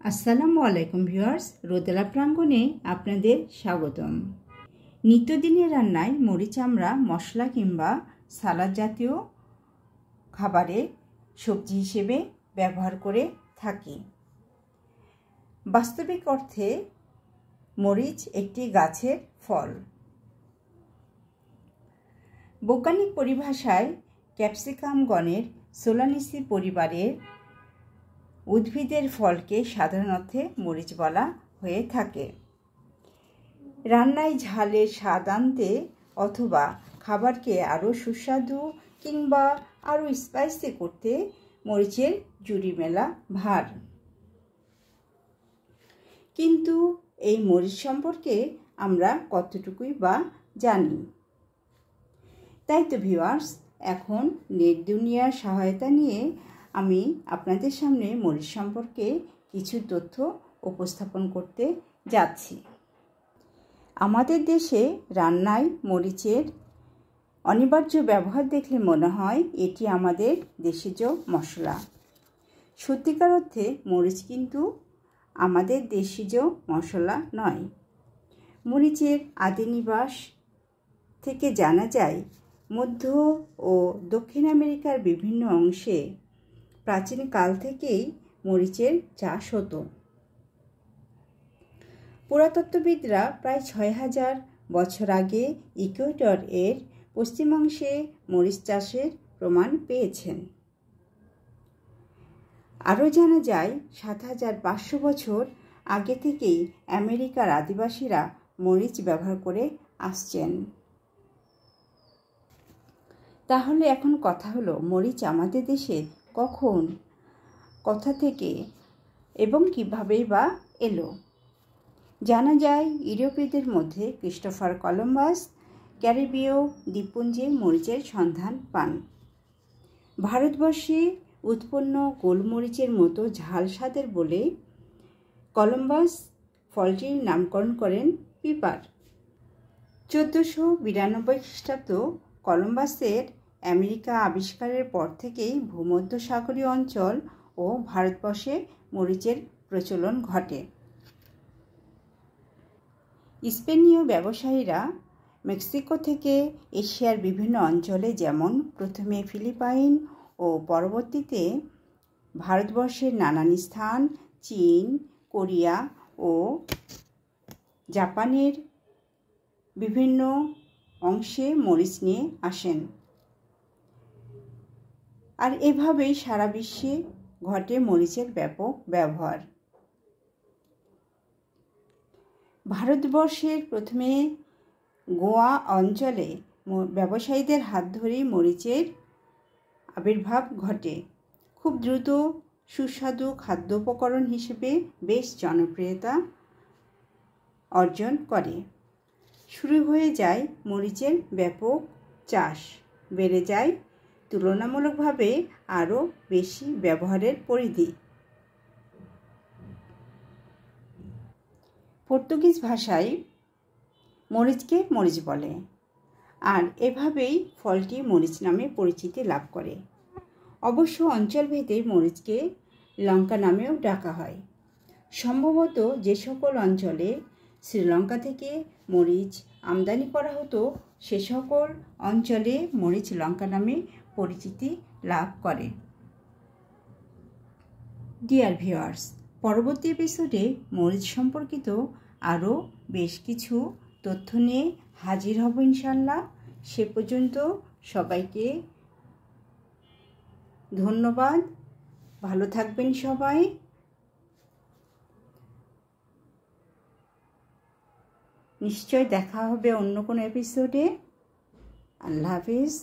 আসসালামু আলাইকুম ভিউয়ার্স, রোদেলা প্রাঙ্গণে আপনাদের স্বাগতম। নিত্যদিনের রান্নায় মরিচ আমরা মশলা কিংবা সালাদ জাতীয় খাবারে সবজি হিসেবে ব্যবহার করে থাকি। বাস্তবিক অর্থে মরিচ একটি গাছের ফল। বৈজ্ঞানিক পরিভাষায় ক্যাপসিকাম গণের সোলানেসি পরিবারের উদ্ভিদের ফলকে সাধারণ অর্থে মরিচ বলা হয়ে থাকে। রান্নায় ঝালের স্বাদ আনতে অথবা খাবারকে আরও সুস্বাদু কিংবা আরও স্পাইসি করতে মরিচের জুড়ি মেলা ভার। কিন্তু এই মরিচ সম্পর্কে আমরা কতটুকুই বা জানি? তাই তো ভিউয়ার্স, এখন নেট দুনিয়ার সহায়তা নিয়ে আমি আপনাদের সামনে মরিচ সম্পর্কে কিছু তথ্য উপস্থাপন করতে যাচ্ছি। আমাদের দেশে রান্নায় মরিচের অনিবার্য ব্যবহার দেখলে মনে হয় এটি আমাদের দেশজ মশলা। সত্যিকার অর্থে মরিচ কিন্তু আমাদের দেশজ মশলা নয়। মরিচের আদি নিবাস থেকে জানা যায় মধ্য ও দক্ষিণ আমেরিকার বিভিন্ন অংশে প্রাচীনকাল থেকেই মরিচের চাষ হতো। পুরাতত্ত্ববিদরা প্রায় ৬,০০০ বছর আগে ইকুয়েডর এর পশ্চিমাংশে মরিচ চাষের প্রমাণ পেয়েছেন। আরও জানা যায় ৭,৫০০ বছর আগে থেকেই আমেরিকার আদিবাসীরা মরিচ ব্যবহার করে আসছেন। তাহলে এখন কথা হলো, মরিচ আমাদের দেশে কখন, কোথা থেকে এবং কীভাবেই বা এলো? জানা যায় ইউরোপীয়দের মধ্যে ক্রিস্টোফার কলম্বাস ক্যারিবীয় দ্বীপপুঞ্জে মরিচের সন্ধান পান। ভারতবর্ষে উৎপন্ন গোলমরিচের মতো ঝাল স্বাদের বলে কলম্বাস ফলটির নামকরণ করেন পিপার। ১৪৯২ খ্রিস্টাব্দ কলম্বাসের আমেরিকা আবিষ্কারের পর থেকেই ভূমধ্যসাগরীয় অঞ্চল ও ভারতবর্ষে মরিচের প্রচলন ঘটে। স্পেনীয় ব্যবসায়ীরা মেক্সিকো থেকে এশিয়ার বিভিন্ন অঞ্চলে, যেমন প্রথমে ফিলিপাইন ও পরবর্তীতে ভারতবর্ষের নানান স্থান, চীন, কোরিয়া ও জাপানের বিভিন্ন অংশে মরিচ নিয়ে আসেন। আর এভাবেই সারা বিশ্বে ঘটে মরিচের ব্যাপক ব্যবহার। ভারতবর্ষের প্রথমে গোয়া অঞ্চলে ব্যবসায়ীদের হাত ধরেই মরিচের আবির্ভাব ঘটে। খুব দ্রুত সুস্বাদু খাদ্য উপকরণ হিসেবে বেশ জনপ্রিয়তা অর্জন করে। শুরু হয়ে যায় মরিচের ব্যাপক চাষ, বেড়ে যায় তুলনামূলকভাবে আরও বেশি ব্যবহারের পরিধি। পর্তুগিজ ভাষায় মরিচকে মরিচ বলে, আর এভাবেই ফলটি মরিচ নামে পরিচিতি লাভ করে। অবশ্য অঞ্চলভেদে মরিচকে লঙ্কা নামেও ডাকা হয়। সম্ভবত যে সকল অঞ্চলে শ্রীলঙ্কা থেকে মরিচ আমদানি করা হতো সে সকল অঞ্চলে মরিচ লঙ্কা নামে পরিচিতি লাভ করে। ডিয়ার ভিউয়ার্স, পরবর্তী এপিসোডে মরিচ সম্পর্কিত আরও বেশ কিছু তথ্য নিয়ে হাজির হব ইনশাল্লাহ। সে পর্যন্ত সবাইকে ধন্যবাদ। ভালো থাকবেন সবাই। নিশ্চয় দেখা হবে অন্য কোনো এপিসোডে। আল্লাহ হাফিজ।